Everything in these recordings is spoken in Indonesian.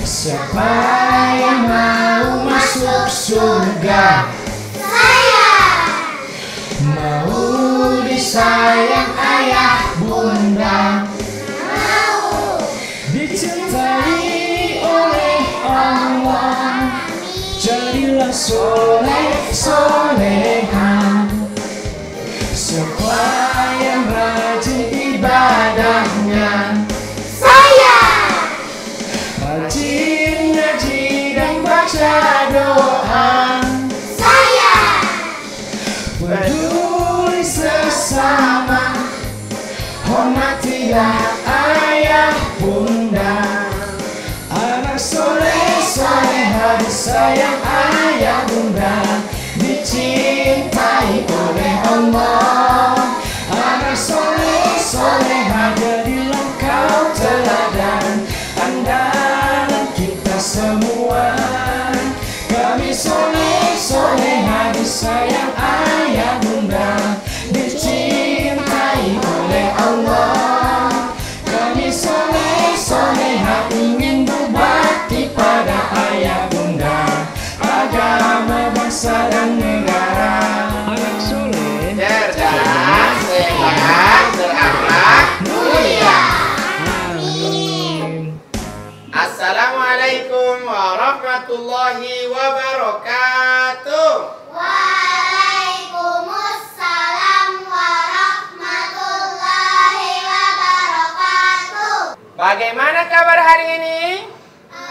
Siapa yang mau masuk surga? Saya. Mau disayang ayah bunda? Mau. Dicintai oleh Allah? Jadilah soleh soleha. Siapa yang rajin ibadahnya? Saya. Rajin ngaji dan baca doa? Saya. Peduli sesama, hormatilah ayah bunda. Anak soleh soleha disayang ayah bunda, dicintai oleh Allah. Anak soleh soleha jadilah kau teladan, andalan kita semua. Kami soleh soleha disayang ayah bunda, dicintai oleh Allah. Kami soleh soleha ingin berbakti pada ayah bunda, agama, bangsa dan negara. Anak soleh cerdas, sehat, berakhlak mulia. Amin. Assalamualaikum warahmatullahi wabarakatuh. Waalaikumsalam warahmatullahi wabarakatuh. Bagaimana kabar hari ini?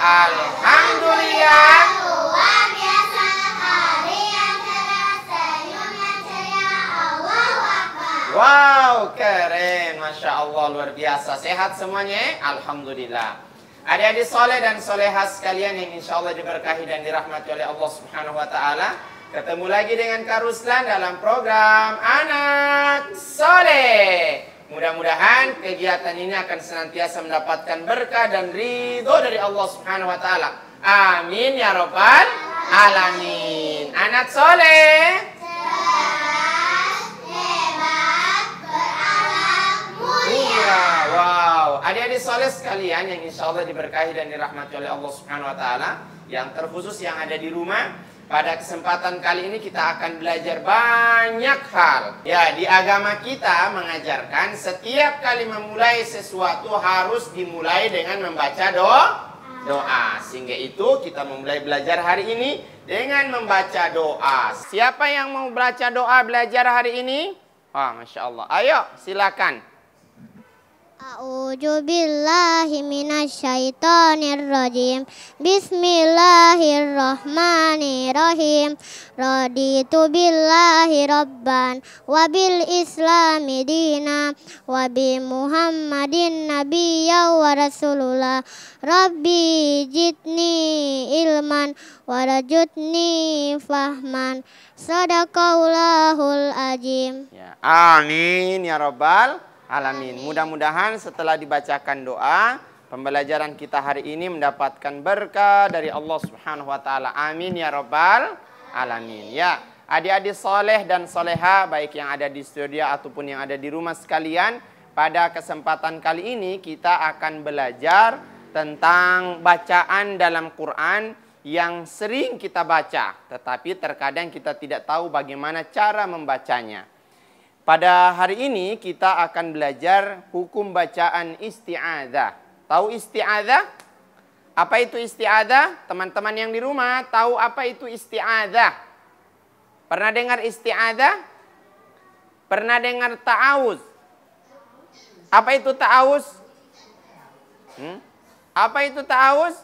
Alhamdulillah. Luar biasa, hari yang cerah, senyum yang ceria, Allahu Akbar. Wow, keren. Masya Allah, luar biasa. Sehat semuanya? Alhamdulillah. Adik-adik soleh dan soleha sekalian yang insya Allah diberkahi dan dirahmati oleh Allah Subhanahu wa Ta'ala, ketemu lagi dengan Kak Ruslan dalam program Anak Soleh. Mudah-mudahan kegiatan ini akan senantiasa mendapatkan berkah dan ridho dari Allah Subhanahu wa Ta'ala. Amin ya Rabbal Alamin. Anak soleh, Cerdas, hebat, berakhlak mulia. wow. Adik-adik soleh sekalian yang insya Allah diberkahi dan dirahmati oleh Allah Subhanahu wa Ta'ala, yang terkhusus yang ada di rumah, pada kesempatan kali ini kita akan belajar banyak hal. Ya, di agama kita mengajarkan setiap kali memulai sesuatu harus dimulai dengan membaca doa. Sehingga itu kita memulai belajar hari ini dengan membaca doa. Siapa yang mau baca doa belajar hari ini? Wah, Masya Allah. Ayo, silakan. A'udzu billahi minasyaitonir rajim. Bismillahirrahmanirrahim. Raditu billahi rabban wa bil islami dina wa bi Muhammadin nabiyya wa rasulullah. Rabbi jidni ilman warajutni fahman. Sadaqallahul azim. Ya, amin ya Rabbal Alamin. Mudah-mudahan setelah dibacakan doa, pembelajaran kita hari ini mendapatkan berkah dari Allah Subhanahu wa Ta'ala. Amin ya Rabbal Alamin. Ya, adik-adik soleh dan soleha, baik yang ada di studio ataupun yang ada di rumah sekalian, pada kesempatan kali ini kita akan belajar tentang bacaan dalam Quran yang sering kita baca, tetapi terkadang kita tidak tahu bagaimana cara membacanya. Pada hari ini kita akan belajar hukum bacaan isti'adzah. Tahu isti'adzah? Apa itu isti'adzah? Teman-teman yang di rumah tahu apa itu isti'adzah? Pernah dengar isti'adzah? Pernah dengar ta'awuz? Apa itu ta'awuz? Apa itu ta'awuz?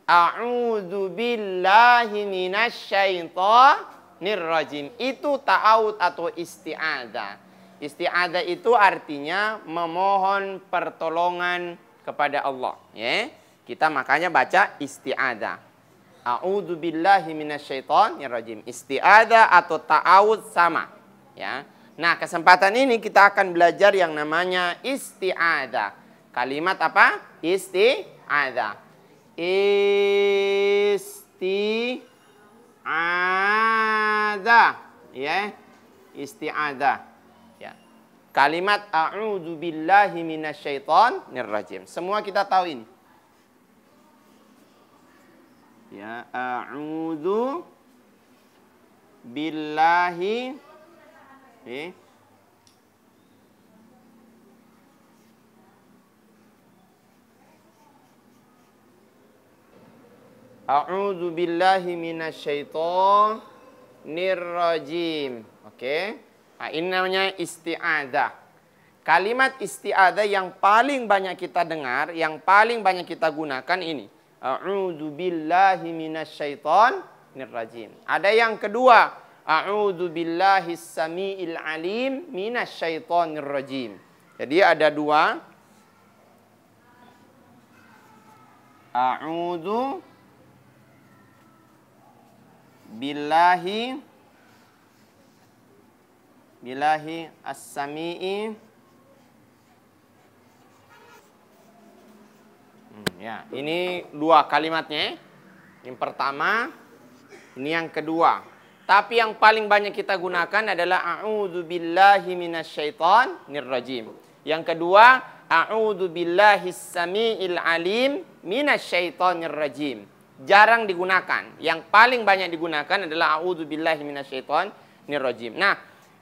A'udzu billahi minasyaitonir rajim. Itu ta'awud atau isti'adzah. Isti'adzah itu artinya memohon pertolongan kepada Allah. Ya, kita makanya baca isti'adzah. A'udzu billahi minasyaitonir rajim. Isti'adzah atau ta'awud sama. Ya. Nah, kesempatan ini kita akan belajar yang namanya isti'adzah. Kalimat apa? Isti'adzah. Isti'adzah, ya, isti'adzah, ya. Kalimat a'udzu billahi minasyaitonir rajim. Semua kita tahu ini. Ya, a'udzu billahi A'udzu billahi minasyaitonir rajim. Oke. Nah, ini namanya isti'adzah. Kalimat isti'adzah yang paling banyak kita dengar, yang paling banyak kita gunakan ini. A'udzu billahi minasyaitonir rajim. Ada yang kedua, a'udzu billahis samiil alim minasyaitonir rajim. Jadi ada dua. A'udzu billahi as-sami'i. Ya, ini dua kalimatnya. Yang pertama, ini yang kedua. Tapi yang paling banyak kita gunakan adalah a'udzu billahi minasyaitonir rajim. Yang kedua, a'udzu billahis samiil alim minasyaitonir rajim. Jarang digunakan. Yang paling banyak digunakan adalah a'udzu billahi minasyaitonir rajim. Nah,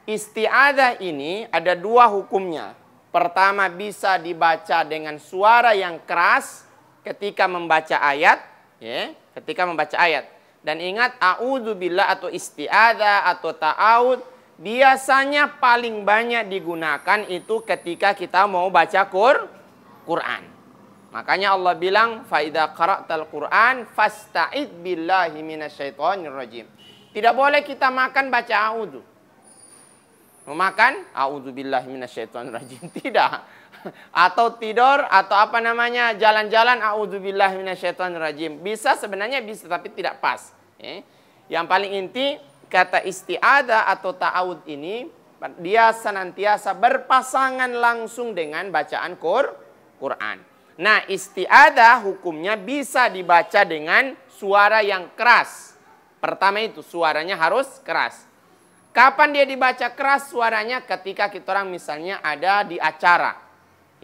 isti'adzah ini ada dua hukumnya. Pertama, bisa dibaca dengan suara yang keras ketika membaca ayat, ya, ketika membaca ayat. Dan ingat, a'udzu billah atau isti'adzah atau ta'awud biasanya paling banyak digunakan itu ketika kita mau baca Quran. Makanya Allah bilang, fa idza qara'tal Qur'an fasta'id billahi minasyaitonir rajim. Tidak boleh kita makan baca a'udzu. Mau makan a'udzu billahi minasyaitonir rajim, tidak. Atau tidur atau apa namanya, jalan-jalan a'udzu billahi minasyaitonir rajim. Bisa, sebenarnya bisa, tapi tidak pas. Yang paling inti kata isti'adzah atau ta'awud ini dia senantiasa berpasangan langsung dengan bacaan Quran. Nah, isti'adzah hukumnya bisa dibaca dengan suara yang keras. Pertama itu, suaranya harus keras. Kapan dia dibaca keras suaranya? Ketika kita orang misalnya ada di acara.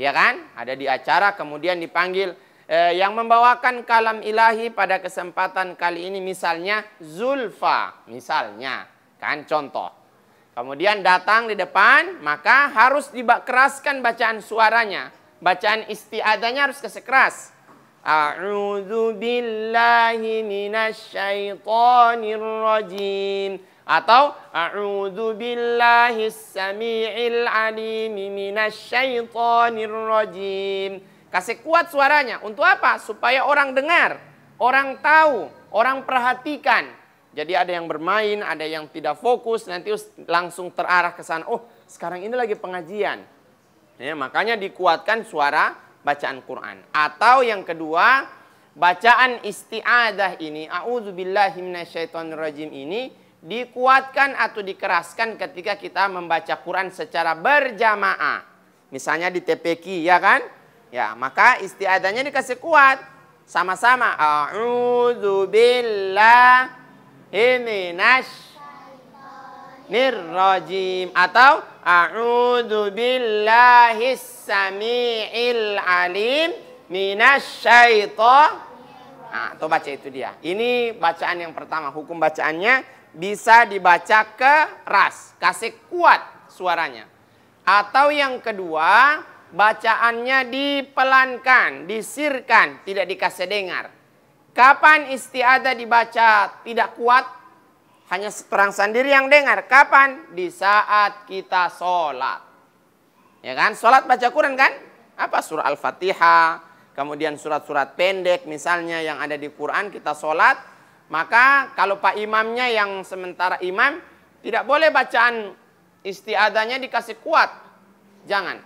Ya kan? Ada di acara, kemudian dipanggil yang membawakan kalam ilahi pada kesempatan kali ini misalnya Zulfa. Misalnya, kan contoh. Kemudian datang di depan, maka harus dikeraskan bacaan suaranya. Bacaan isti'adzahnya harus keras. A'udzu billahi minasyaitonir rajim. Atau a'udzu billahis samiil alim minasyaitonir rajim. Kasih kuat suaranya. Untuk apa? Supaya orang dengar, orang tahu, orang perhatikan. Jadi ada yang bermain, ada yang tidak fokus, nanti langsung terarah ke sana. Oh, sekarang ini lagi pengajian. Ya, makanya dikuatkan suara bacaan Quran. Atau yang kedua, bacaan isti'adzah ini, a'udzubillahi minasyaitonir rajim ini dikuatkan atau dikeraskan ketika kita membaca Quran secara berjamaah. Misalnya di TPQ, ya kan? Ya, maka isti'adzahnya dikasih kuat. Sama-sama. A'udzubillahi minasyaitonir rajim. Atau a'udzu billahis samiil alim minasyaitonir. Nah, tuh baca itu dia. Ini bacaan yang pertama. Hukum bacaannya bisa dibaca keras, kasih kuat suaranya. Atau yang kedua, bacaannya dipelankan, disirkan, tidak dikasih dengar. Kapan isti'adzah dibaca tidak kuat? Hanya seorang sendiri yang dengar. Kapan? Di saat kita sholat. Ya kan? Sholat baca Quran kan? Apa? Surah Al-Fatihah. Kemudian surat-surat pendek misalnya yang ada di Quran kita sholat. Maka kalau Pak Imamnya yang sementara imam, tidak boleh bacaan isti'adzahnya dikasih kuat. Jangan.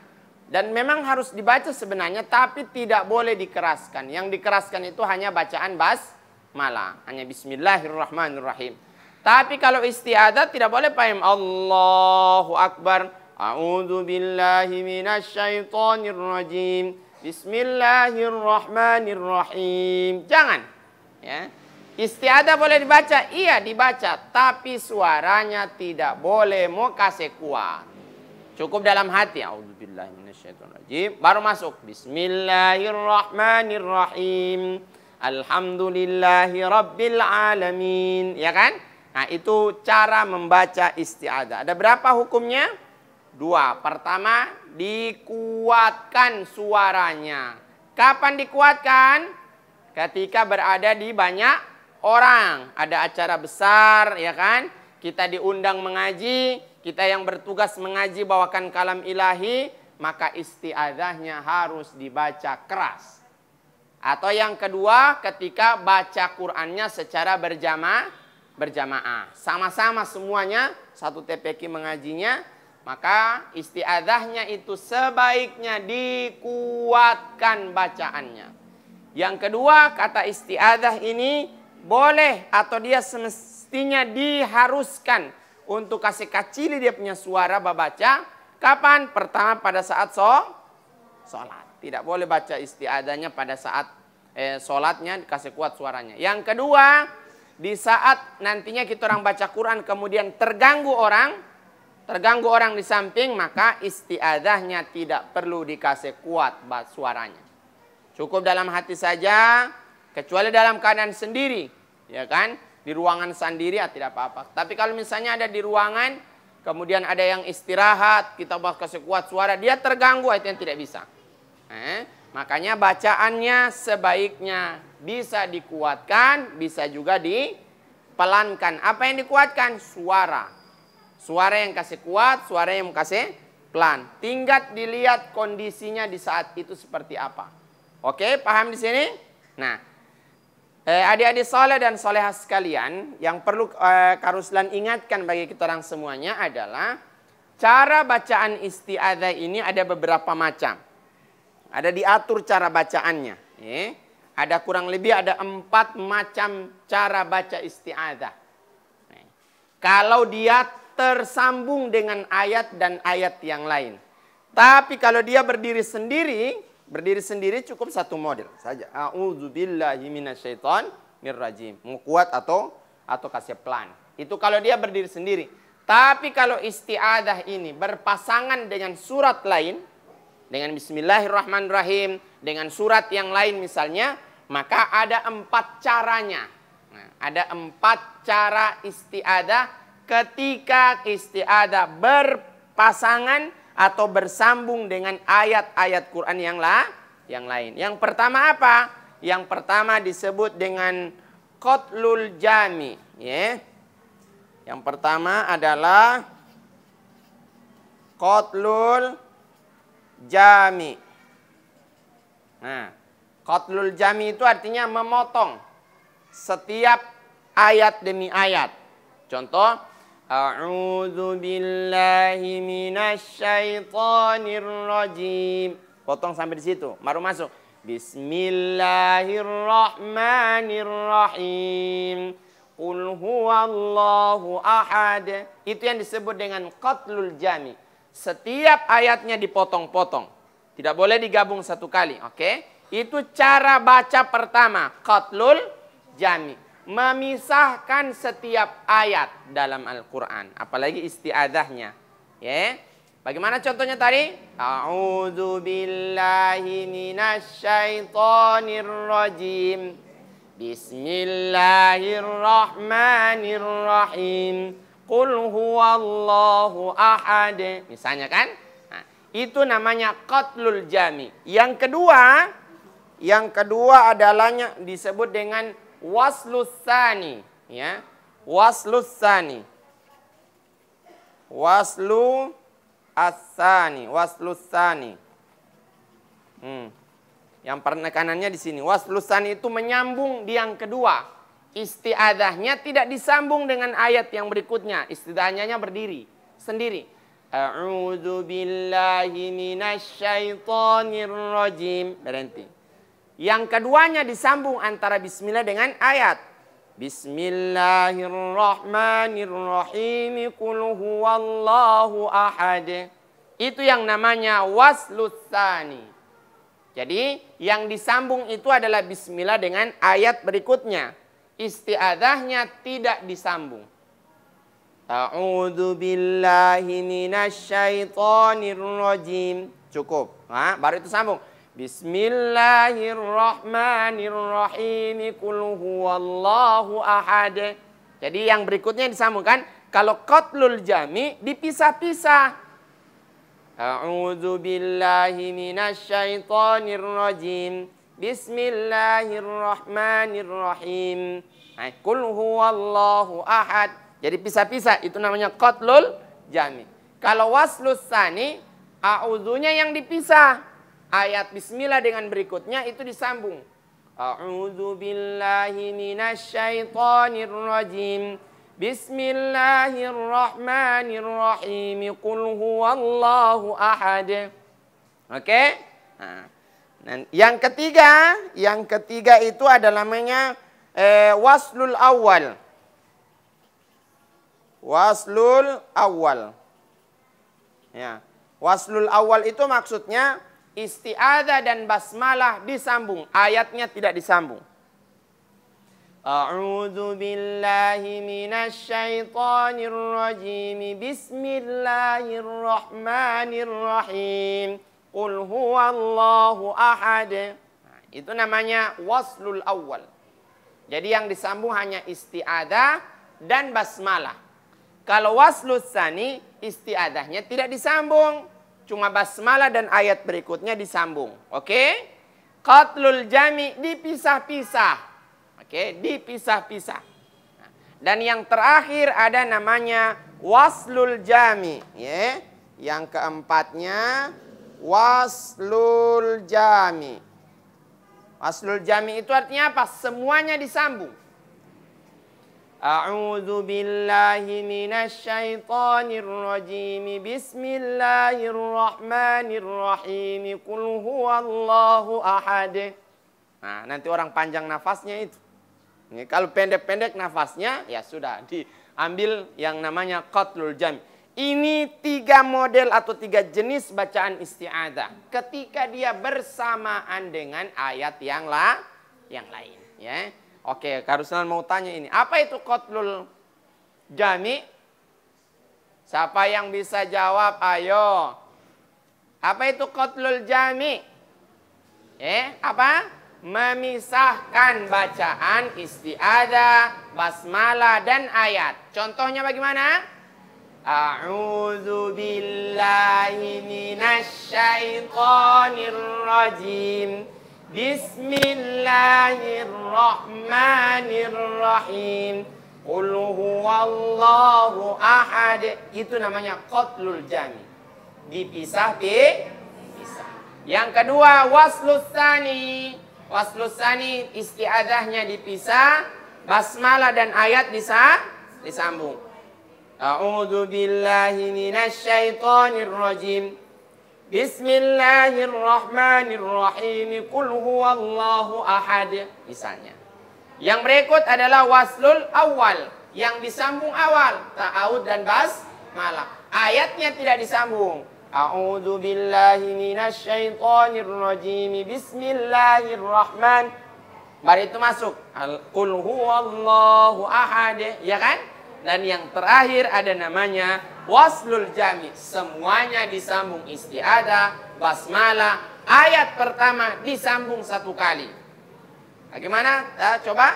Dan memang harus dibaca sebenarnya, tapi tidak boleh dikeraskan. Yang dikeraskan itu hanya bacaan basmalah. Hanya bismillahirrahmanirrahim. Tapi kalau isti'adzah tidak boleh paham Allahu Akbar. A'udzu billahi minasyaitonir rajim. Bismillahirrahmanirrahim. Jangan. Ya. Isti'adzah boleh dibaca? Iya dibaca. Tapi suaranya tidak boleh mau kasih kuat. Cukup dalam hati. A'udzu billahi minasyaitonir rajim. Baru masuk. Bismillahirrahmanirrahim. Alhamdulillahi Rabbil Alamin. Ya kan? Nah, itu cara membaca isti'adzah. Ada berapa hukumnya? 2. Pertama, dikuatkan suaranya. Kapan dikuatkan? Ketika berada di banyak orang. Ada acara besar, ya kan? Kita diundang mengaji, kita yang bertugas mengaji bawakan kalam ilahi, maka isti'adzahnya harus dibaca keras. Atau yang kedua, ketika baca Qur'annya secara berjamaah. Sama-sama semuanya, satu TPQ mengajinya, maka isti'adzahnya itu sebaiknya dikuatkan bacaannya. Yang kedua, kata isti'adzah ini boleh atau dia semestinya diharuskan untuk kasih kacili dia punya suara baca. Kapan? Pertama pada saat sholat. Tidak boleh baca isti'adzahnya pada saat sholatnya dikasih kuat suaranya. Yang kedua, di saat nantinya kita orang baca Quran kemudian terganggu orang di samping, maka isti'adzahnya tidak perlu dikasih kuat suaranya. Cukup dalam hati saja, kecuali dalam keadaan sendiri, ya kan? Di ruangan sendiri tidak apa-apa. Tapi kalau misalnya ada di ruangan, kemudian ada yang istirahat, kita kasih kuat suara, dia terganggu, itu yang tidak bisa. Makanya bacaannya sebaiknya bisa dikuatkan, bisa juga dipelankan. Apa yang dikuatkan? Suara. Suara yang kasih kuat, suara yang kasih pelan. Tinggal dilihat kondisinya di saat itu seperti apa. Oke, paham di sini? Nah, adik-adik soleh dan solehah sekalian, yang perlu Kak Ruslan ingatkan bagi kita orang semuanya adalah cara bacaan isti'adzah ini ada beberapa macam. Ada diatur cara bacaannya. Ada kurang lebih ada 4 macam cara baca isti'adzah. Kalau dia tersambung dengan ayat dan ayat yang lain. Tapi kalau dia berdiri sendiri cukup satu model saja. A'udzubillahi minasyaitonirrajim. Mau kuat atau kasih pelan. Itu kalau dia berdiri sendiri. Tapi kalau isti'adzah ini berpasangan dengan surat lain, dengan bismillahirrahmanirrahim, dengan surat yang lain misalnya, maka ada 4 caranya. Nah, ada 4 cara isti'adzah ketika isti'adzah berpasangan atau bersambung dengan ayat-ayat Quran yang lain. Yang pertama apa? Yang pertama disebut dengan qatlul jami. Yang pertama adalah qatlul jami. Nah, qatlul jami itu artinya memotong setiap ayat demi ayat. Contoh, a'udzu billahi minasyaitonir rajim. Potong sampai di situ, baru masuk bismillahirrahmanirrahim. Qul huwallahu ahad. Itu yang disebut dengan qatlul jami. Setiap ayatnya dipotong-potong. Tidak boleh digabung satu kali, oke? Itu cara baca pertama, qatlul jami. Memisahkan setiap ayat dalam Al-Quran. Apalagi isti'adzahnya. Bagaimana contohnya tadi? A'udzu billahi minasyaitonir rajim. Bismillahirrahmanirrahim. Qul huwallahu ahad. Misalnya kan? Nah, itu namanya qatlul jami. Yang kedua adalah disebut dengan waslus tsani, ya. Waslus tsani. Waslu as-tsani, waslus tsani. Yang penekanannya di sini. Waslus tsani itu menyambung di yang kedua. Isti'adzahnya tidak disambung dengan ayat yang berikutnya. Isti'adzahnya berdiri sendiri. A'udzu billahi minasyaitonir rajim. Berhenti. Yang keduanya disambung antara bismillah dengan ayat. Bismillahirrahmanirrahim. Qul huwallahu ahad. Itu yang namanya waslus tsani. Jadi yang disambung itu adalah bismillah dengan ayat berikutnya. Isti'adzahnya tidak disambung. A'udzu billahi minasyaitonir rajim. Cukup. Nah, baru itu sambung. Bismillahirrahmanirrahim. Qul huwallahu ahad. Jadi yang berikutnya disambungkan. Kalau qatlul jami dipisah-pisah. A'udzu billahi minasyaitonir rajim. Bismillahirrahmanirrahim. Qul huwallahu ahad. Jadi pisah-pisah, itu namanya qatlul jami. Kalau waslus tsani, a'udzunya yang dipisah. Ayat bismillah dengan berikutnya itu disambung. A'udzu billahi minasyaitonir rajim. Bismillahirrahmanirrahim. Qul huwallahu ahad. Oke? Nah, yang ketiga itu adalah namanya waslul awal. Waslul awal. Ya. Waslul awal itu maksudnya isti'adzah dan basmalah disambung, ayatnya tidak disambung. A'udzu billahi minasyaitonir rajim. Bismillahirrahmanirrahim. Qul huwallahu ahad. Nah, itu namanya waslul awal. Jadi yang disambung hanya isti'adzah dan basmalah. Kalau waslus tsani, isti'adzahnya tidak disambung. Cuma basmalah dan ayat berikutnya disambung. Oke? Qatlul jami dipisah-pisah. Oke, dipisah-pisah. Dan yang terakhir ada namanya waslul jami. Ya. Yang keempatnya waslul jami. Waslul jami itu artinya apa? Semuanya disambung. A'udzu billahi minasyaitonir rajim. Bismillahirrahmanirrahim. Qul huwallahu ahad. Nah, nanti orang panjang nafasnya itu. Ini kalau pendek-pendek nafasnya, ya sudah diambil yang namanya qatlul jami. Ini 3 model atau 3 jenis bacaan isti'adzah. Ketika dia bersamaan dengan ayat yang lain. Ya. Oke, Kak Ruslan mau tanya ini. Apa itu qatlul jami? Siapa yang bisa jawab? Ayo. Apa itu qatlul jami? Apa? Memisahkan bacaan isti'adzah, basmalah dan ayat. Contohnya bagaimana? A'udzu billahi minasyaitonir rajim. Bismillahirrahmanirrahim. Qul huwallahu ahad. Itu namanya qatlul jami. Dipisah. Yang kedua waslus tsani. Waslus tsani isti'adzahnya dipisah, basmalah dan ayat disambung. A'udzu billahi minasyaitonir rajim. Bismillahirrahmanirrahim. Qul huwallahu ahad. Misalnya. Yang berikut adalah waslul awal, yang disambung awal, ta'awud dan basmalah. Ayatnya tidak disambung. A'udzu billahi minasyaitonir rajim. Bismillahirrahmanirrahim. Baru itu masuk. Qul huwallahu ahad, ya kan? Dan yang terakhir ada namanya waslul jami. Semuanya disambung isti'adzah, basmalah. Ayat pertama disambung 1 kali. Bagaimana? Coba.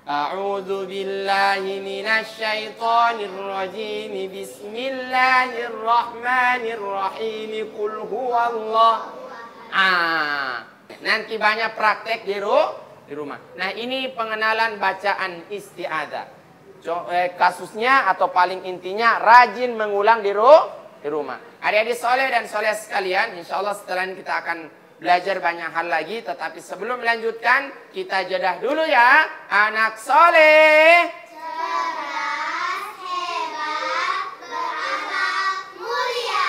A'udzu billahi minasyaitonir rajim. Bismillahirrahmanirrahim. Qul huwallahu. Nanti banyak praktek di rumah. Nah, ini pengenalan bacaan isti'adzah. Kasusnya atau paling intinya rajin mengulang di rumah. Adik-adik soleh dan soleh sekalian, insya Allah setelah ini kita akan belajar banyak hal lagi. Tetapi sebelum melanjutkan, kita jadah dulu ya. Anak soleh, cerdas, hebat, berakhlak mulia.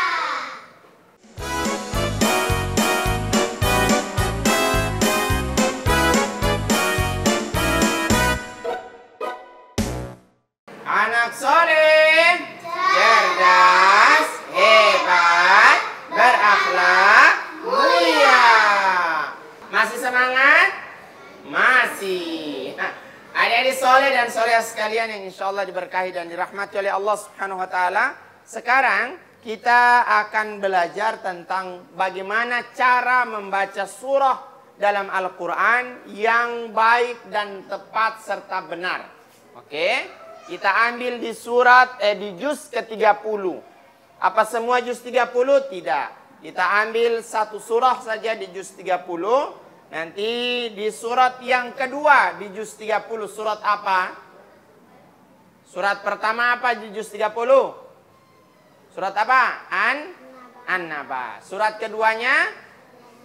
anak soleh, cerdas, hebat, berakhlak mulia. Masih semangat? Masih. Nah, adik-adik soleh dan soleh sekalian yang insya Allah diberkahi dan dirahmati oleh Allah Subhanahu wa Ta'ala. Sekarang kita akan belajar tentang bagaimana cara membaca surah dalam Al-Quran yang baik dan tepat serta benar. Oke, kita ambil di di juz ke-30. Apa semua juz 30? Tidak. Kita ambil satu surah saja di juz 30. Nanti di surat yang kedua di juz 30 surat apa? Surat pertama apa di juz 30? Surat apa? An-Naba. Surat keduanya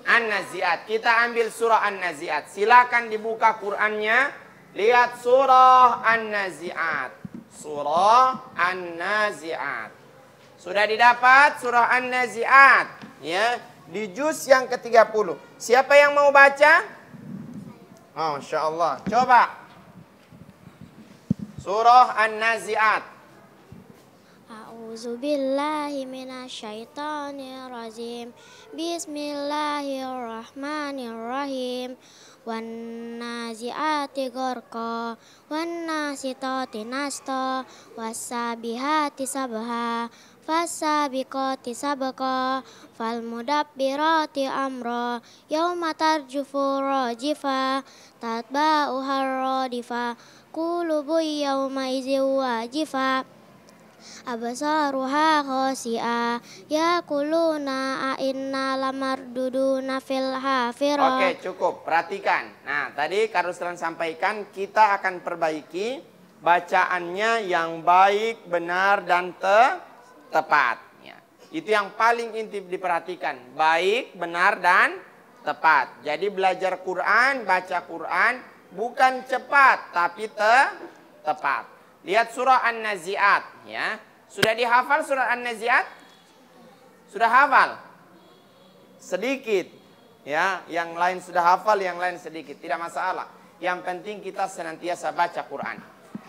An-Nazi'at. Kita ambil surah An-Nazi'at. Silakan dibuka Qur'annya. Lihat surah An-Nazi'at. Surah An-Nazi'at. Sudah didapat surah An-Nazi'at. Ya, di juz yang ke-30. Siapa yang mau baca? Oh, Masya Allah. Coba. Surah An-Nazi'at. A'udzu billahi minasyaitonir rajim. Bismillahirrahmanirrahim. Wan nazi'ati gharqa, wan nasitati nasta, wassabihati sabha, fassabiqati sabqa, falmudabbirati amra, yauma tarjufu rajifa, tatba'uha radifa, qulubu yauma idzin wajifa, absaruha khasi'a, yaquluna a'inna lamarduduna fil hafirah. Oke, cukup. Perhatikan. Nah, tadi Kak Ruslan sampaikan kita akan perbaiki bacaannya yang baik, benar, dan tepat. Ya. Itu yang paling inti diperhatikan. Baik, benar, dan tepat. Jadi belajar Quran, baca Quran bukan cepat, tapi tepat. Lihat surah An-Nazi'at. Ya. Sudah dihafal surah An-Nazi'at? Sudah hafal? Sedikit. Ya, yang lain sudah hafal, yang lain sedikit. Tidak masalah. Yang penting kita senantiasa baca Quran.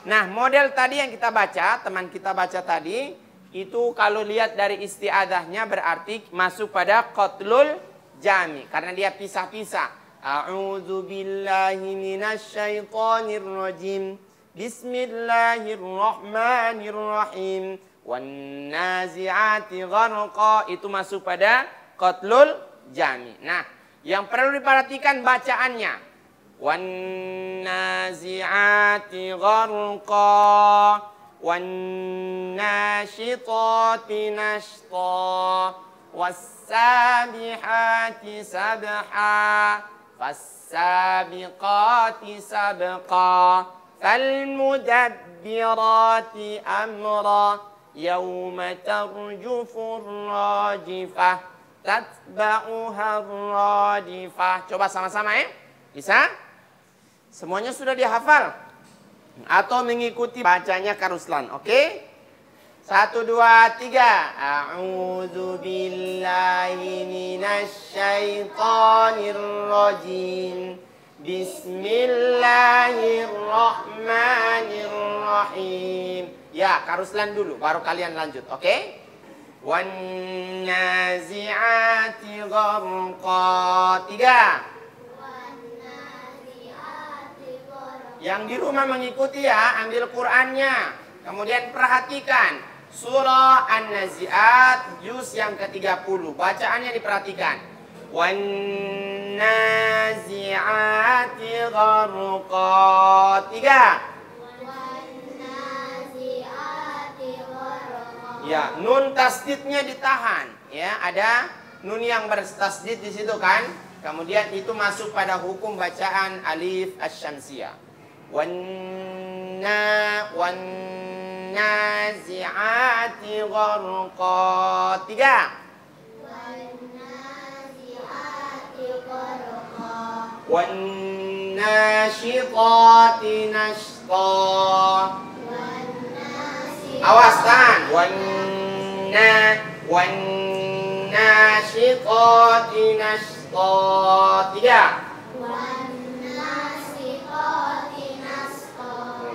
Nah, model tadi yang kita baca, teman kita baca tadi, itu kalau lihat dari isti'adzahnya berarti masuk pada qatlul jami. Karena dia pisah-pisah. A'udzu billahi minasyaitonir rajim. Bismillahirrahmanirrahim. Wan nazi'ati gharqa. Itu masuk pada qatlul jami. Nah, yang perlu diperhatikan bacaannya. Wan nazi'ati gharqa, wan nasyitati nashta, wassabihati sabha, fassabiqati sabqa, falmudabbirati amra, yauma tarjufur rajifah, tatba'uha radifah. Coba sama-sama ya. Bisa? Semuanya sudah dihafal? Atau mengikuti bacanya Kak Ruslan. Oke? 1, 2, 3. A'udzu billahi minasyaitonir rajim. Bismillahirrahmanirrahim. Ya, Kak Ruslan dulu, baru kalian lanjut. Oke? Wan nazi'ati gharqa. 3. Yang di rumah mengikuti ya, ambil Qur'annya. Kemudian perhatikan surah An-Nazi'at juz yang ke-30. Bacaannya diperhatikan. Wan nazi'ati gharqa. 3. Ya, nun tasdidnya ditahan. Ya, ada nun yang bertasdid di situ kan. Kemudian itu masuk pada hukum bacaan alif asy-syamsiyah. Wan nazi'ati gharqa. 3. Wan nasyitati nashta. Awas tahan. Wan nasyitati nashta. 3.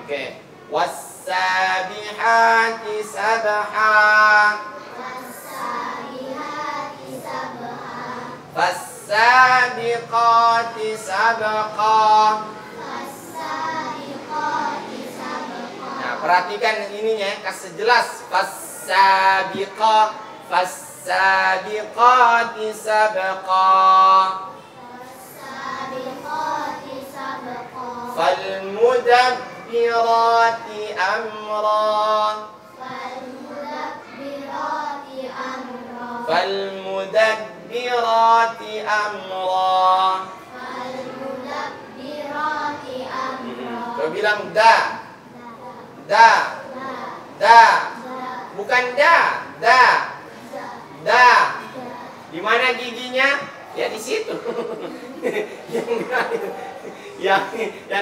Oke. Wassabihati sabha. Fassabiqati sabqa. Nah, perhatikan ininya, kasih jelas. Fassabiqa. Fassabiqati sabqa. Sabiqati sabqa. Falmudabbirati amra. Falmudabbirati amra. Falmudabbirati amra. Falmudabbirati amra. Kau bilang da. Da. Da. Bukan da. Da. Da. Di mana giginya? Ya di situ. yang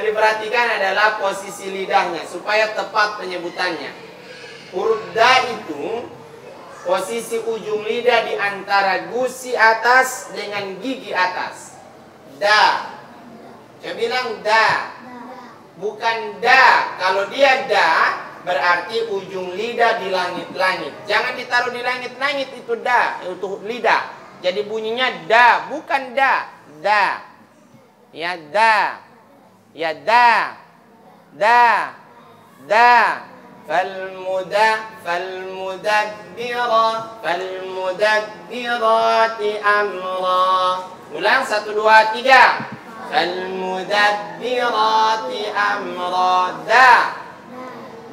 diperhatikan adalah posisi lidahnya supaya tepat penyebutannya. Huruf da itu posisi ujung lidah di antara gusi atas dengan gigi atas. Da. Saya bilang da. Bukan da. Kalau dia da, berarti ujung lidah di langit-langit. Jangan ditaruh di langit-langit, itu da, itu lidah. Jadi bunyinya da, bukan da. Da. Ya da. Ya da. Da. Da. Falmudabbirati amra. Ulang 1 2 3. Falmudabbirati amra. Da.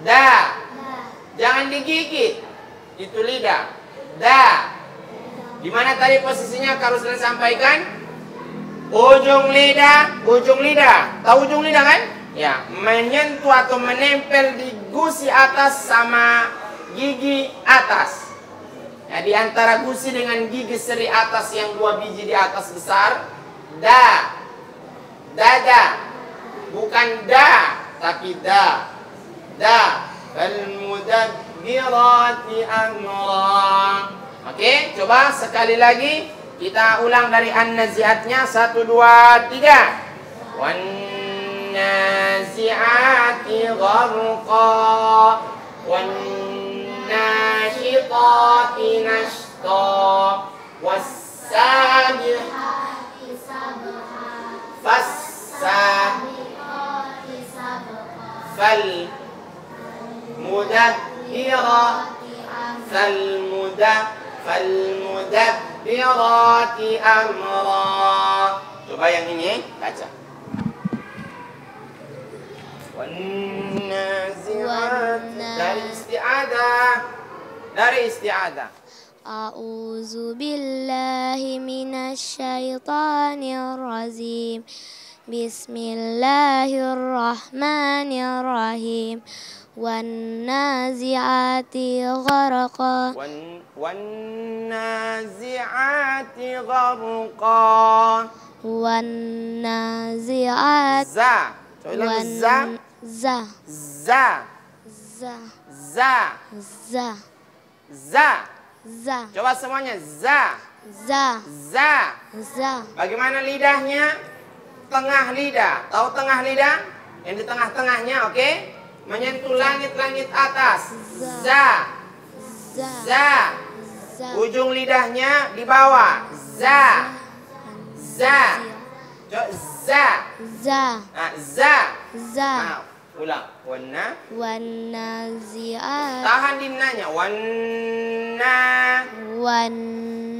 Da. Jangan digigit. Itu lidah. Da. Di mana tadi posisinya kalau sudah sampaikan? Ujung lidah, ujung lidah. Tahu ujung lidah kan? Ya, menyentuh atau menempel di gusi atas sama gigi atas. Ya, di antara gusi dengan gigi seri atas yang 2 biji di atas besar. Da. Dada. Bukan da, tapi da. Da. Falmudabbirati amra. Oke, coba sekali lagi kita ulang dari an-nazi'atnya 1 2 3. Wan nazi'ati gharqa. Wan nashitati nashta. Was-sabihati sabha. Fas-sabihati sabha. Falmudabbirati amra. Coba yang ini baca. Dari isti'adah. Dari isti'adah. A'udzu billahi minasyaitonir rajim. Bismillahirrahmanirrahim. Wan nazi'ati gharqa. Wan nazi'ati gharqa. Wan nazi'ati. Za. Coba ulang za. Za. Za. Za. Za. Za. Za. Za. Coba semuanya za. Za. Za. Za. Bagaimana lidahnya? Tengah lidah. Tahu tengah lidah? Yang di tengah-tengahnya, oke? Menyentuh langit-langit atas. Za. Za. Za. Za. Ujung lidahnya di bawah. Za. Za. Coba za. Za. Nah, za. Za. Nah, ulang. Wana. Wan nazi'ati. Tahan di nanya. Wana. Wan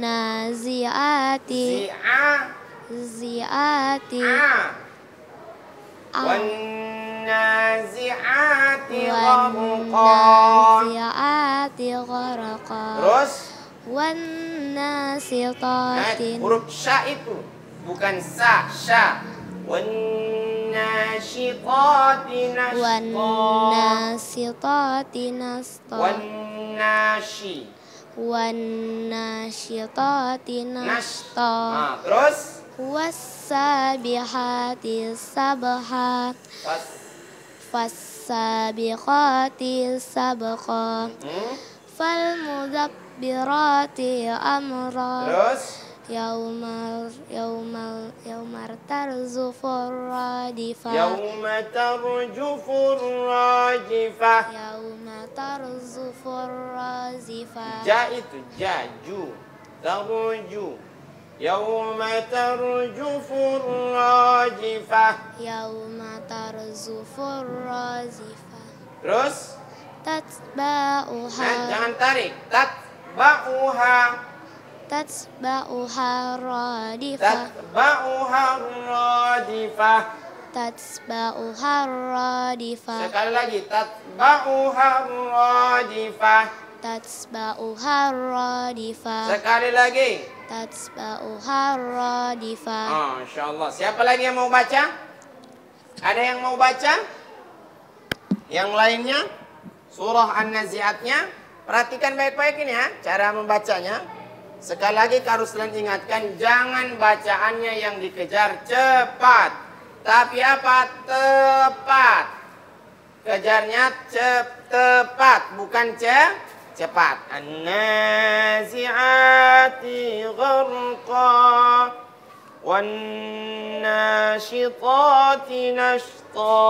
nazi'ati. Zi'a. Zi'ati. A. Wan nazi'ati gharqa. Nazi'ati gharqa. Terus? Wan nasitati. Huruf sya itu bukan sa, sya. Wan nashitati Wan nashta. nasitati nasta. Wan nashi. Wan nasyitati nasta. Nah, terus? Was-sabihati sabha. Pas. Fas-sabiqati sabqa. Fal-mudabbirati amra. Terus? Yaumar tarzufur radifah. Yauma tarjufur rajifah. Yauma tarzufur razifah. Ja itu jaju. Tarju. Yauma tarjufur rajifah. Yauma tarzufur razifah. Terus? Tatba'uha. Jangan tarik. tatba'uha tatba'uha radifah tatba'uha radifah. tatba'uha radifah Sekali lagi, tatba'uha radifah. tatba'uha radifah Sekali lagi. tatba'uha radifah. Oh, Insya Allah. Siapa lagi yang mau baca? Ada yang mau baca? Yang lainnya? Surah An-Nazi'atnya. Perhatikan baik-baik ini ya, cara membacanya. Sekali lagi Karuslan ingatkan, jangan bacaannya yang dikejar cepat. Tapi apa? Tepat. Kejarnya tepat, bukan cepat. An-nazi'ati gharqa wan-nashitati nashta.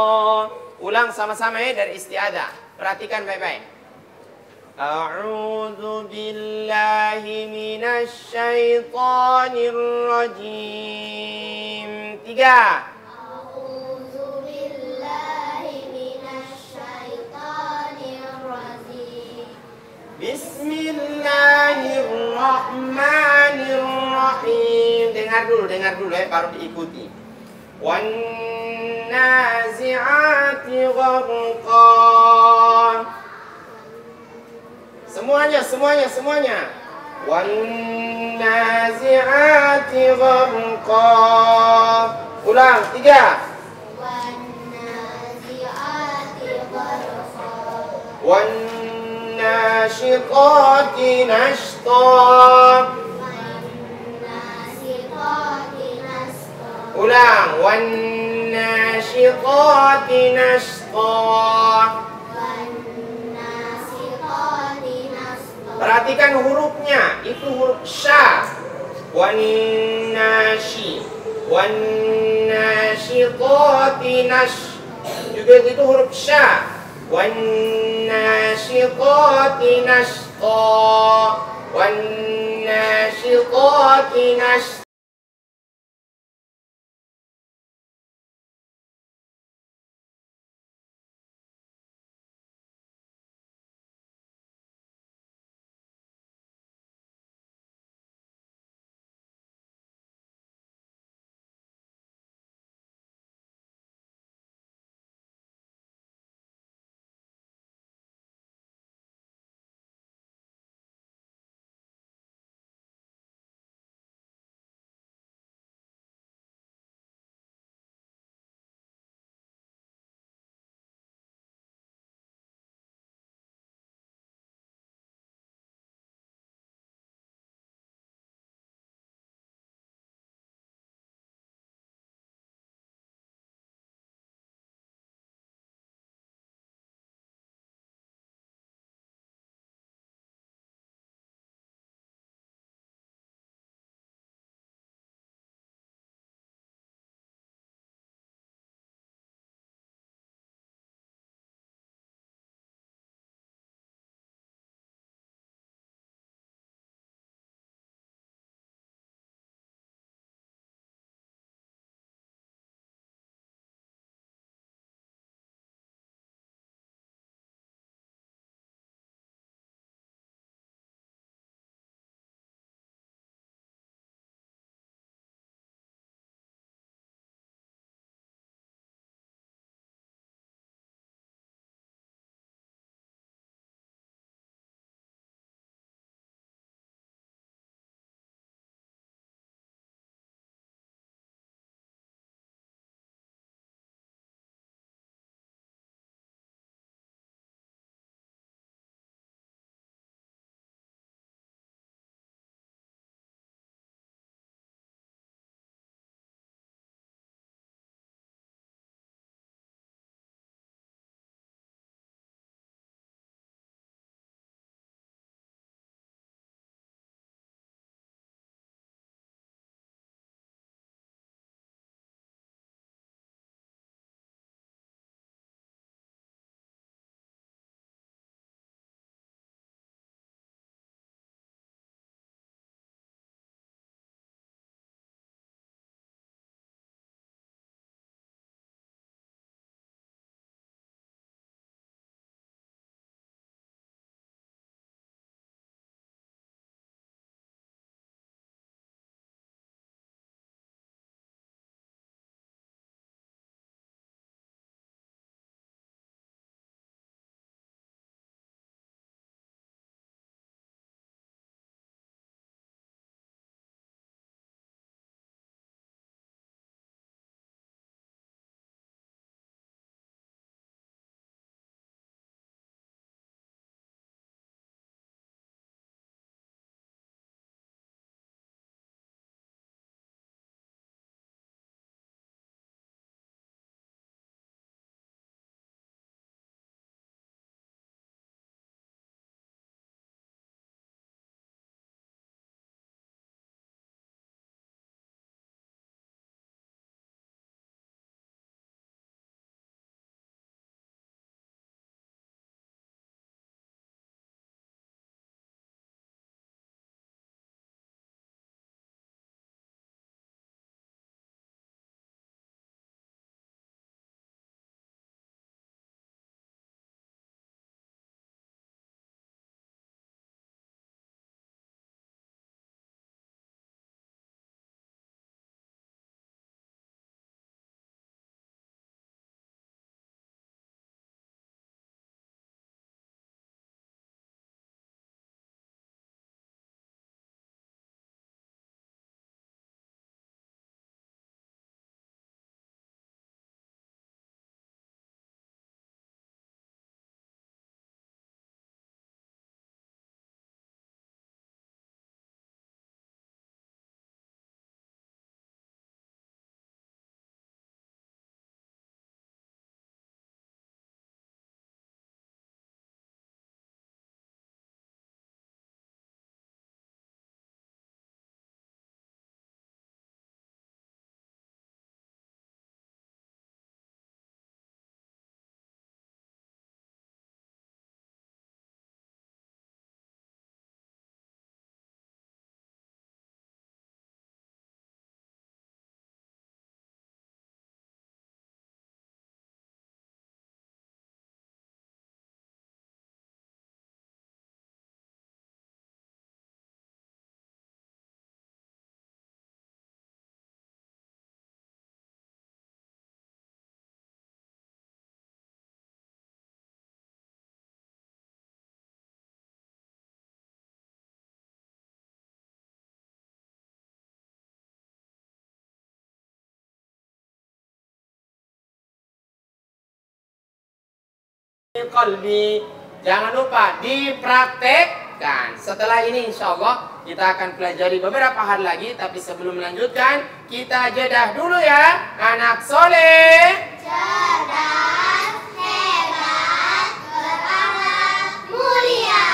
Ulang sama-sama ya dari isti'adzah. Perhatikan baik-baik. A'udzu billahi minasy syaithanir rajim. 3. A'udzu billahi minasyaitonir rajim. Bismillahirrahmanirrahim. Dengar dulu ya, baru diikuti. Wan nazi'ati gharqa. Semuanya. Wan nazi'ati gharqa. Ulang, 3. Wan nazi'ati gharqa. Wan nashitati nashta. Wan nashitati nashta. Ulang, wan nashitati nashta. Wan nashitati nashta. Perhatikan hurufnya, itu huruf sya. Wan nashi, wan nashitati nash. Juga itu huruf sya. Wan nashitati nashta. Wan nashitati nashta. qalbi. Jangan lupa dipraktekkan. Setelah ini insya Allah kita akan pelajari beberapa hal lagi. Tapi sebelum melanjutkan, kita jedah dulu ya. Anak soleh, cerdas, hebat, berakhlak mulia.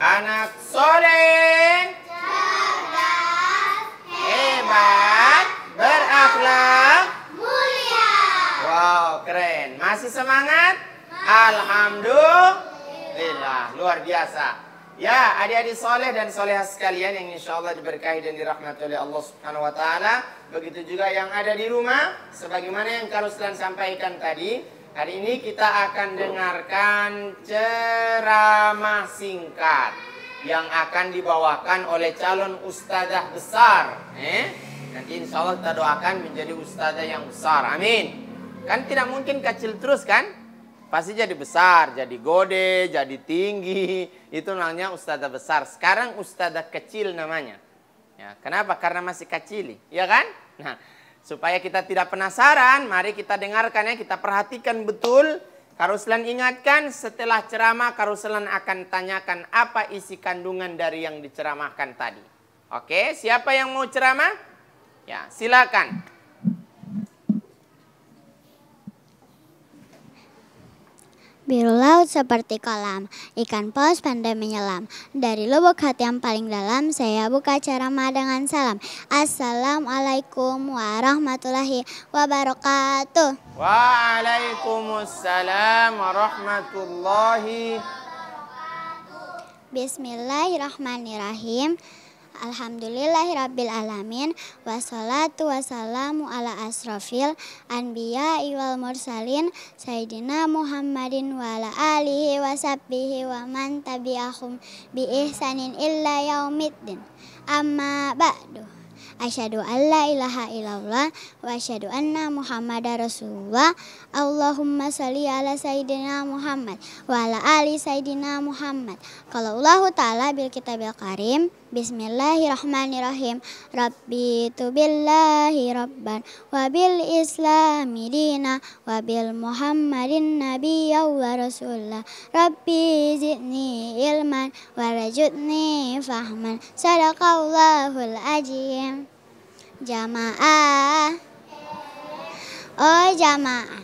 anak soleh, Cerdas, hebat, berakhlak. mulia. Wow, keren. Masih semangat? Alhamdulillah, luar biasa. Ya, adik-adik soleh dan solehah sekalian yang insya Allah diberkahi dan dirahmati oleh Allah Subhanahu Wa Taala. Begitu juga yang ada di rumah, sebagaimana yang Karuslan sampaikan tadi. Hari ini kita akan dengarkan ceramah singkat yang akan dibawakan oleh calon ustadzah besar. Nanti insya Allah kita doakan menjadi ustadzah yang besar. Amin. Kan tidak mungkin kecil terus kan? Pasti jadi besar, jadi gede, jadi tinggi. Itu namanya ustadzah besar. Sekarang ustadzah kecil namanya. Ya, kenapa? Karena masih kecil, ya kan? Nah, supaya kita tidak penasaran, mari kita dengarkan ya, kita perhatikan betul. Karuslan ingatkan, setelah ceramah Karuslan akan tanyakan apa isi kandungan dari yang diceramahkan tadi. Oke, siapa yang mau ceramah? Ya, silakan. Biru laut seperti kolam, ikan paus pandai menyelam. Dari lubuk hati yang paling dalam, saya buka ceramah dengan salam. Assalamualaikum warahmatullahi wabarakatuh. Waalaikumsalam warahmatullahi. Bismillahirrahmanirrahim. Alhamdulillahirabbil alamin, wassalatu wassalamu ala asrofil anbiya wal mursalin sayyidina Muhammadin wa ala alihi wa sahbihi wa man tabi'ahum bi ihsanin illa yaumiddin. Amma ba'du. Asyhadu an la ilaha illallah wa asyhadu anna Muhammadar Rasulullah. Allahumma shalli ala sayyidina Muhammad wa ala ali sayyidina Muhammad. Qala Allah Ta'ala bil kitabil karim. Bismillahirrahmanirrahim. Rabbi tu billahi rabban wa bil islami dina wa bil Muhammadin nabiyya wa rasulullah. Rabbi zidni ilman warajudni fahman. Sadaqallahul azim. Jamaah, oh jamaah,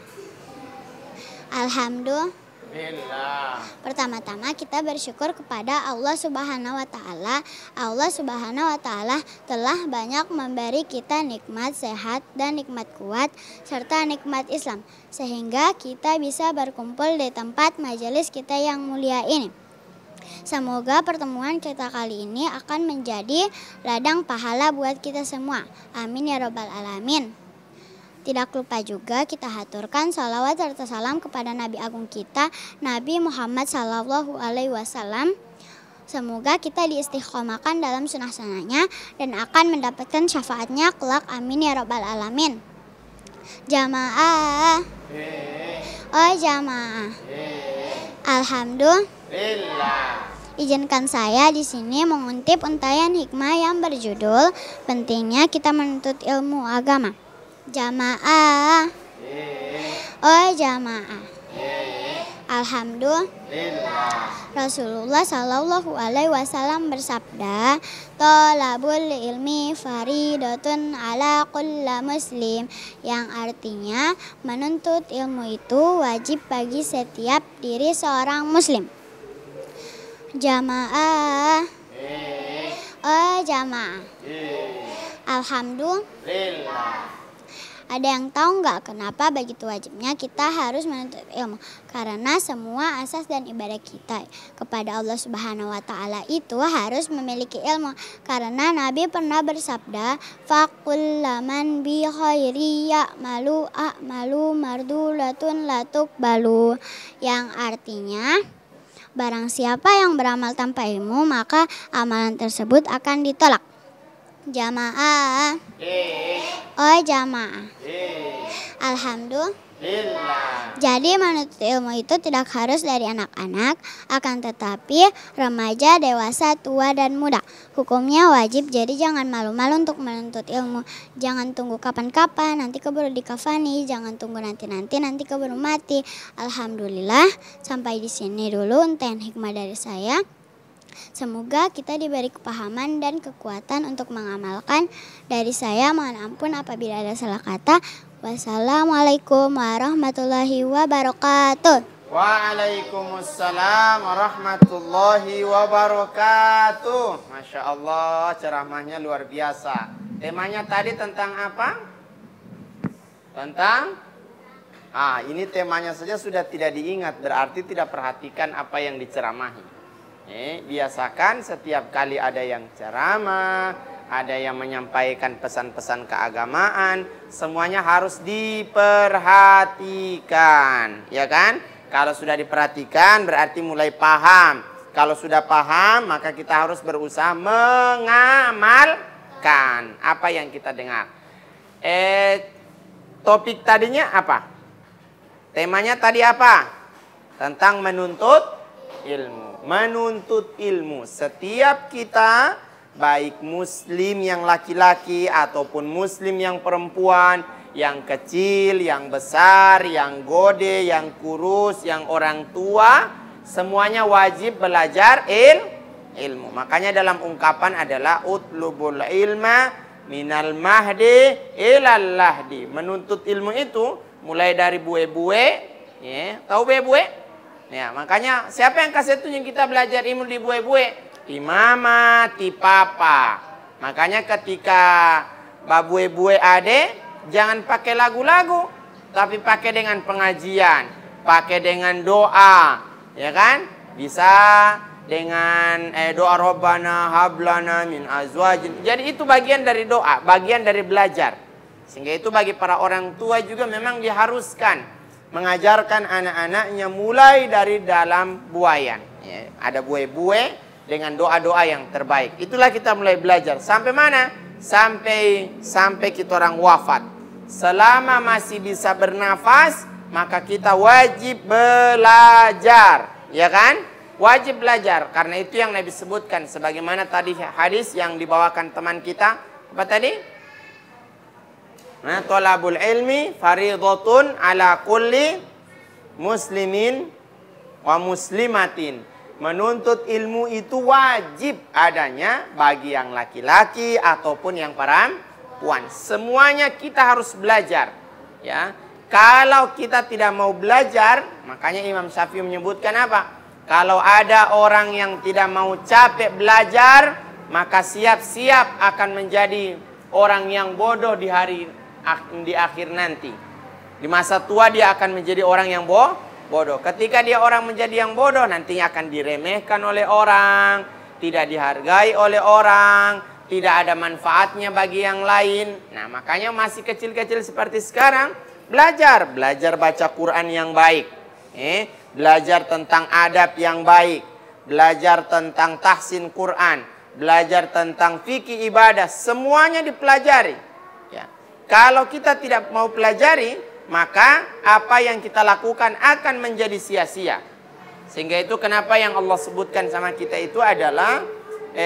alhamdulillah. Pertama-tama kita bersyukur kepada Allah Subhanahu wa Ta'ala. Allah Subhanahu wa Ta'ala telah banyak memberi kita nikmat sehat dan nikmat kuat serta nikmat Islam, sehingga kita bisa berkumpul di tempat majelis kita yang mulia ini. Semoga pertemuan kita kali ini akan menjadi ladang pahala buat kita semua. Amin ya robbal alamin. Tidak lupa juga kita haturkan salawat serta salam kepada Nabi Agung kita, Nabi Muhammad Sallallahu Alaihi Wasallam. Semoga kita diistiqomahkan dalam sunnah-sunnahnya dan akan mendapatkan syafaatnya kelak. Amin ya robbal alamin. Jamaah, oh jamaah, alhamdulillah. Izinkan saya di sini mengutip untayan hikmah yang berjudul Pentingnya Kita Menuntut Ilmu Agama. Jamaah, oh jamaah, alhamdulillah. Rasulullah Shallallahu Alaihi Wasallam bersabda, "Thalabul ilmi faridatun ala kulli muslim," yang artinya menuntut ilmu itu wajib bagi setiap diri seorang muslim. Jamaah, oh jamaah, alhamdulillah. Ada yang tahu nggak kenapa begitu wajibnya kita harus menuntut ilmu? Karena semua asas dan ibadah kita kepada Allah Subhanahu wa Ta'ala itu harus memiliki ilmu. Karena Nabi pernah bersabda, "Fakullaman bi khairi ya'malu a'malu mardulatun latukbalu," yang artinya barang siapa yang beramal tanpa ilmu maka amalan tersebut akan ditolak. Jamaah, oh jamaah, alhamdulillah. lillah. Jadi menuntut ilmu itu tidak harus dari anak-anak, akan tetapi remaja, dewasa, tua, dan muda. Hukumnya wajib, jadi jangan malu-malu untuk menuntut ilmu. Jangan tunggu kapan-kapan, nanti keburu dikafani. Jangan tunggu nanti keburu mati. Alhamdulillah, sampai di sini dulu untayan hikmah dari saya. Semoga kita diberi kepahaman dan kekuatan untuk mengamalkan. Dari saya mohon ampun apabila ada salah kata. Wassalamualaikum warahmatullahi wabarakatuh. Waalaikumsalam warahmatullahi wabarakatuh. Masya Allah, ceramahnya luar biasa. Temanya tadi tentang apa? Tentang? Ini temanya saja sudah tidak diingat, berarti tidak perhatikan apa yang diceramahi. Biasakan setiap kali ada yang ceramah, ada yang menyampaikan pesan-pesan keagamaan, semuanya harus diperhatikan, ya kan? Kalau sudah diperhatikan berarti mulai paham. Kalau sudah paham maka kita harus berusaha mengamalkan apa yang kita dengar. Topik tadinya apa? Temanya tadi apa? Tentang menuntut ilmu. Menuntut ilmu. Setiap kita, baik muslim yang laki-laki ataupun muslim yang perempuan, yang kecil, yang besar, yang gode, yang kurus, yang orang tua, semuanya wajib belajar ilmu. Makanya dalam ungkapan adalah utlubul ilma minal mahdi ilal lahdi. Menuntut ilmu itu mulai dari bue-bue, ya, tahu bue-bue? Ya, makanya siapa yang kasih tunjuk kita belajar ilmu di bue-bue? Di mama, di papa. Makanya ketika babue-bue ade, jangan pakai lagu-lagu, tapi pakai dengan pengajian, pakai dengan doa, ya kan? Bisa dengan doa Rabbana hablana min azwajin. Jadi itu bagian dari doa, bagian dari belajar. Sehingga itu bagi para orang tua juga memang diharuskan mengajarkan anak-anaknya mulai dari dalam buayan. Ya, ada bue-bue dengan doa-doa yang terbaik. Itulah kita mulai belajar. Sampai mana? Sampai kita orang wafat. Selama masih bisa bernafas, maka kita wajib belajar. Ya kan? Wajib belajar. Karena itu yang Nabi sebutkan. Sebagaimana tadi hadis yang dibawakan teman kita. Apa tadi? Thalabul ilmi faridatun ala kulli muslimin wa muslimatin. Menuntut ilmu itu wajib adanya bagi yang laki-laki ataupun yang perempuan. Semuanya kita harus belajar, ya. Kalau kita tidak mau belajar, makanya Imam Syafi'i menyebutkan apa? Kalau ada orang yang tidak mau capek belajar, maka siap-siap akan menjadi orang yang bodoh di akhir nanti. Di masa tua dia akan menjadi orang yang bodoh. Ketika dia orang menjadi yang bodoh, nantinya akan diremehkan oleh orang, tidak dihargai oleh orang, tidak ada manfaatnya bagi yang lain. Nah, makanya masih kecil-kecil seperti sekarang, belajar baca Quran yang baik, belajar tentang adab yang baik, belajar tentang tahsin Quran, belajar tentang fikih ibadah, semuanya dipelajari. Kalau kita tidak mau pelajari, maka apa yang kita lakukan akan menjadi sia-sia. Sehingga itu kenapa yang Allah sebutkan sama kita itu adalah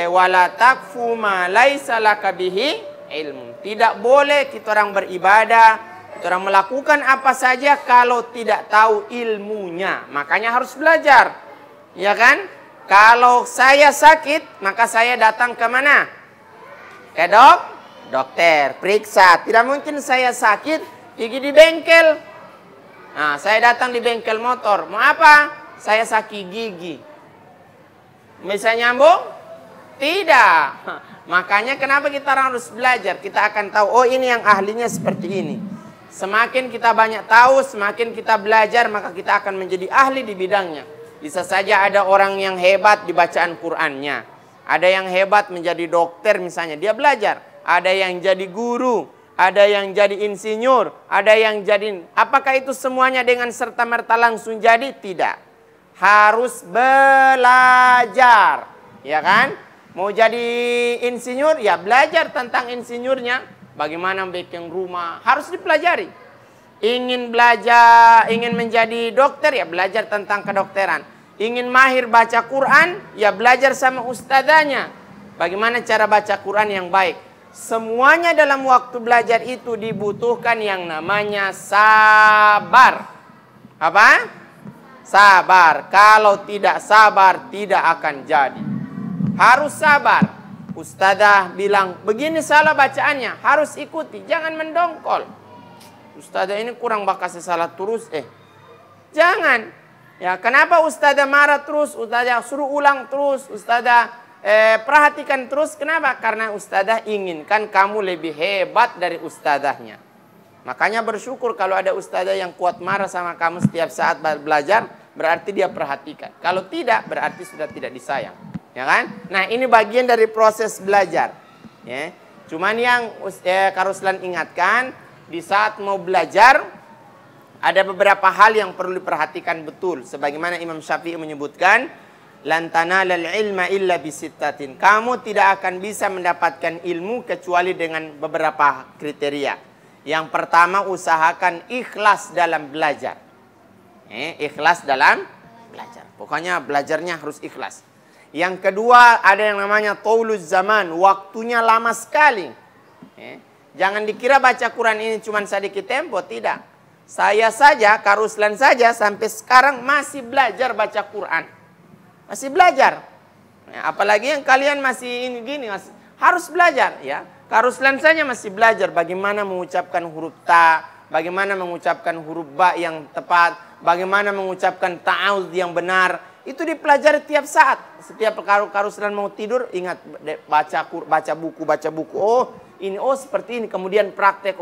wala takfu ma laisa laka bihi ilmu. Tidak boleh kita orang beribadah, kita orang melakukan apa saja kalau tidak tahu ilmunya. Makanya harus belajar. Ya kan? Kalau saya sakit, maka saya datang ke mana? Ke dokter, periksa. Tidak mungkin saya sakit pergi di bengkel. Nah, saya datang di bengkel motor. Mau apa? Saya sakit gigi. Bisa nyambung? Tidak. Makanya kenapa kita harus belajar? Kita akan tahu, oh ini yang ahlinya seperti ini. Semakin kita banyak tahu, semakin kita belajar, maka kita akan menjadi ahli di bidangnya. Bisa saja ada orang yang hebat di bacaan Qur'annya. Ada yang hebat menjadi dokter misalnya, dia belajar. Ada yang jadi guru, ada yang jadi insinyur, ada yang jadi... Apakah itu semuanya dengan serta-merta langsung jadi? Tidak. Harus belajar. Ya kan? Mau jadi insinyur? Ya belajar tentang insinyurnya. Bagaimana bikin rumah. Harus dipelajari. Ingin belajar, ingin menjadi dokter, ya belajar tentang kedokteran. Ingin mahir baca Quran, ya belajar sama ustadzanya. Bagaimana cara baca Quran yang baik. Semuanya dalam waktu belajar itu dibutuhkan yang namanya sabar. Apa? Sabar. Kalau tidak sabar, tidak akan jadi. Harus sabar. Ustadzah bilang, begini salah bacaannya. Harus ikuti, jangan mendongkol. Ustadzah ini kurang bakal salah terus. Jangan. Ya, kenapa ustadzah marah terus? Ustadzah suruh ulang terus. Ustadzah perhatikan terus. Kenapa? Karena ustadzah inginkan kamu lebih hebat dari ustadzahnya. Makanya bersyukur kalau ada ustadzah yang kuat marah sama kamu setiap saat belajar. Berarti dia perhatikan. Kalau tidak, berarti sudah tidak disayang. Ya kan? Nah, ini bagian dari proses belajar. Ya. Cuman yang Kak Ruslan ingatkan, di saat mau belajar, ada beberapa hal yang perlu diperhatikan betul. Sebagaimana Imam Syafi'i menyebutkan, lan tanalal ilma illa bisittatin. Kamu tidak akan bisa mendapatkan ilmu kecuali dengan beberapa kriteria. Yang pertama, usahakan ikhlas dalam belajar. Ikhlas dalam belajar. Pokoknya belajarnya harus ikhlas. Yang kedua, ada yang namanya tauluz zaman, waktunya lama sekali. Jangan dikira baca Quran ini cuma sedikit tempo, tidak. Saya saja, Kak Ruslan saja sampai sekarang masih belajar baca Quran. Masih belajar. Apalagi yang kalian masih ini gini, harus belajar ya. Kak Ruslan saja masih belajar bagaimana mengucapkan huruf ta, bagaimana mengucapkan huruf ba yang tepat, bagaimana mengucapkan ta'awudz yang benar. Itu dipelajari tiap saat. Setiap Kak Ruslan mau tidur, ingat baca buku. Oh, ini seperti ini. Kemudian praktek.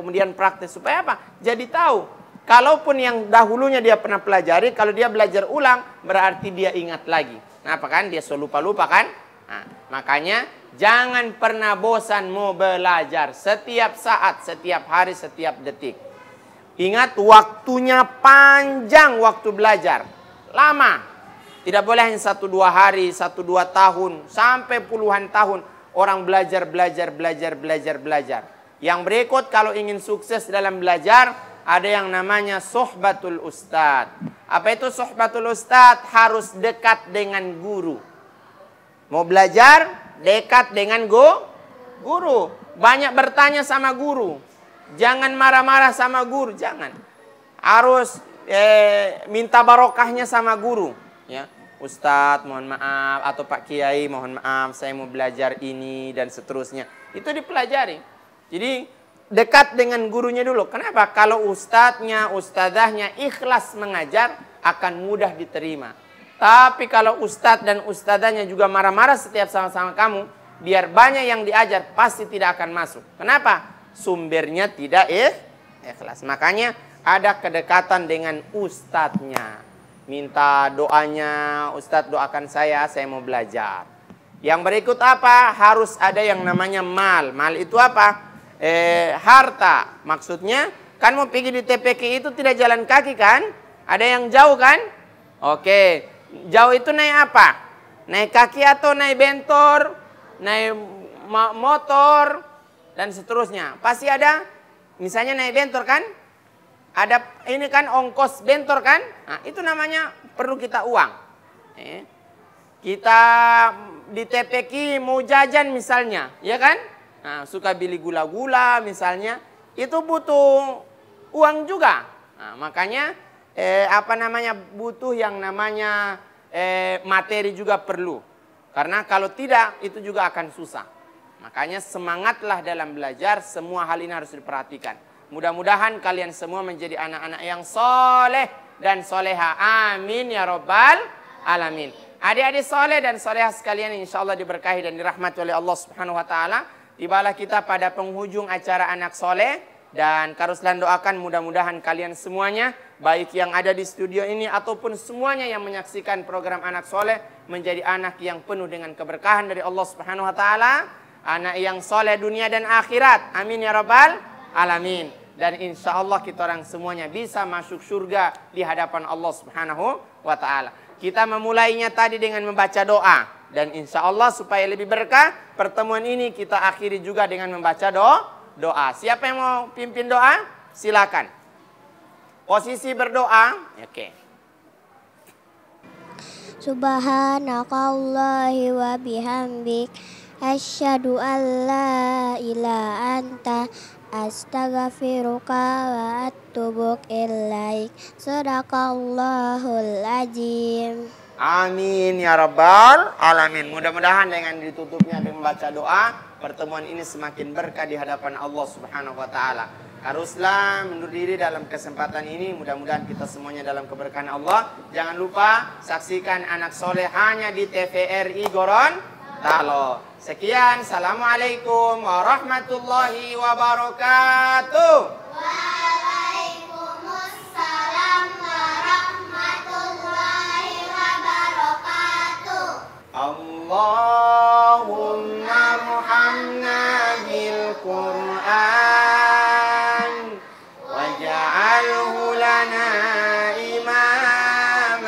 Supaya apa? Jadi tahu. Kalaupun yang dahulunya dia pernah pelajari, kalau dia belajar ulang, berarti dia ingat lagi. Nah, apa kan? Dia lupa kan? Nah, makanya jangan pernah bosan mau belajar. Setiap saat, setiap hari, setiap detik. Ingat, waktunya panjang waktu belajar. Lama. Tidak boleh hanya 1-2 hari, 1-2 tahun, sampai puluhan tahun orang belajar. Yang berikut kalau ingin sukses dalam belajar, ada yang namanya sohbatul ustadz. Apa itu sohbatul ustadz? Harus dekat dengan guru. Mau belajar, dekat dengan guru. Banyak bertanya sama guru. Jangan marah-marah sama guru, jangan. Harus minta barokahnya sama guru. Ya, Ustadz mohon maaf, atau Pak Kiai mohon maaf, saya mau belajar ini dan seterusnya. Itu dipelajari. Jadi dekat dengan gurunya dulu. Kenapa? Kalau ustadzahnya ikhlas mengajar, akan mudah diterima. Tapi kalau ustadz dan ustadzahnya juga marah-marah setiap sama-sama kamu, biar banyak yang diajar, pasti tidak akan masuk. Kenapa? Sumbernya tidak ikhlas. Makanya ada kedekatan dengan ustadznya. Minta doanya, Ustadz doakan saya mau belajar. Yang berikut apa? Harus ada yang namanya mal. Mal itu apa? Harta. Maksudnya, kan mau pergi di TPQ itu tidak jalan kaki kan? Ada yang jauh kan? Oke. Jauh itu naik apa? Naik kaki atau naik bentor? Naik motor? Dan seterusnya. Pasti ada, misalnya naik bentor kan? Ada ini kan ongkos bentor kan? Nah, itu namanya perlu kita uang. Kita di TPQ mau jajan misalnya, ya kan? Nah, suka beli gula-gula misalnya, itu butuh uang juga. Nah, makanya butuh yang namanya materi juga perlu. Karena kalau tidak itu juga akan susah. Makanya semangatlah dalam belajar, semua hal ini harus diperhatikan. Mudah-mudahan kalian semua menjadi anak-anak yang soleh dan soleha. Amin ya robbal alamin. Adik-adik soleh dan soleha sekalian, insya Allah diberkahi dan dirahmati oleh Allah Subhanahu Wa Taala. Tibalah kita pada penghujung acara anak soleh. Dan Kak Ruslan doakan mudah-mudahan kalian semuanya, baik yang ada di studio ini ataupun semuanya yang menyaksikan program anak soleh, menjadi anak yang penuh dengan keberkahan dari Allah Subhanahu Wa Taala. Anak yang soleh dunia dan akhirat. Amin ya robbal alamin. Dan insya Allah kita orang semuanya bisa masuk surga di hadapan Allah Subhanahu wa Ta'ala. Kita memulainya tadi dengan membaca doa. Dan insya Allah supaya lebih berkah, pertemuan ini kita akhiri juga dengan membaca doa. Siapa yang mau pimpin doa? Silakan. Posisi berdoa. Oke. Subhanakallahi wa bihamdik asyhadu an la ilaha anta astaghfiruka wa atubu ilaik. Sadaqallahul azim. Amin ya rabbal alamin. Mudah-mudahan dengan ditutupnya dengan membaca doa, pertemuan ini semakin berkah di hadapan Allah Subhanahu wa taala. Haruslah menundur diri dalam kesempatan ini. Mudah-mudahan kita semuanya dalam keberkahan Allah. Jangan lupa saksikan Anak Soleh hanya di TVRI Gorontalo. Sekian, assalamualaikum warahmatullahi wabarakatuh. Waalaikumsalam warahmatullahi wabarakatuh. Allahumma arhamna bil Qur'an waj'alhu lana imaman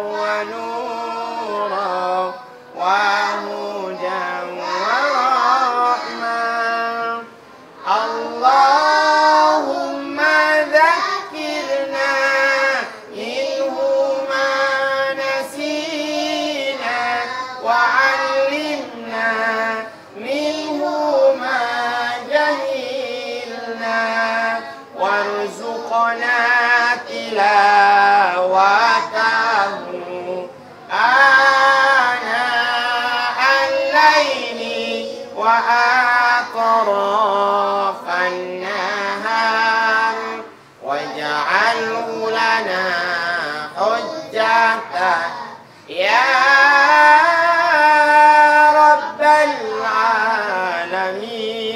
wa nuran wa hudan wa rahmah. Allahumma dzakkirna minhu ma nasina wa 'allimna minhu ma jahilna warzuqna tilawatahu ana al-laili wa atrafan nahar waj'alhu lana hujjatan ya rabbal alamin.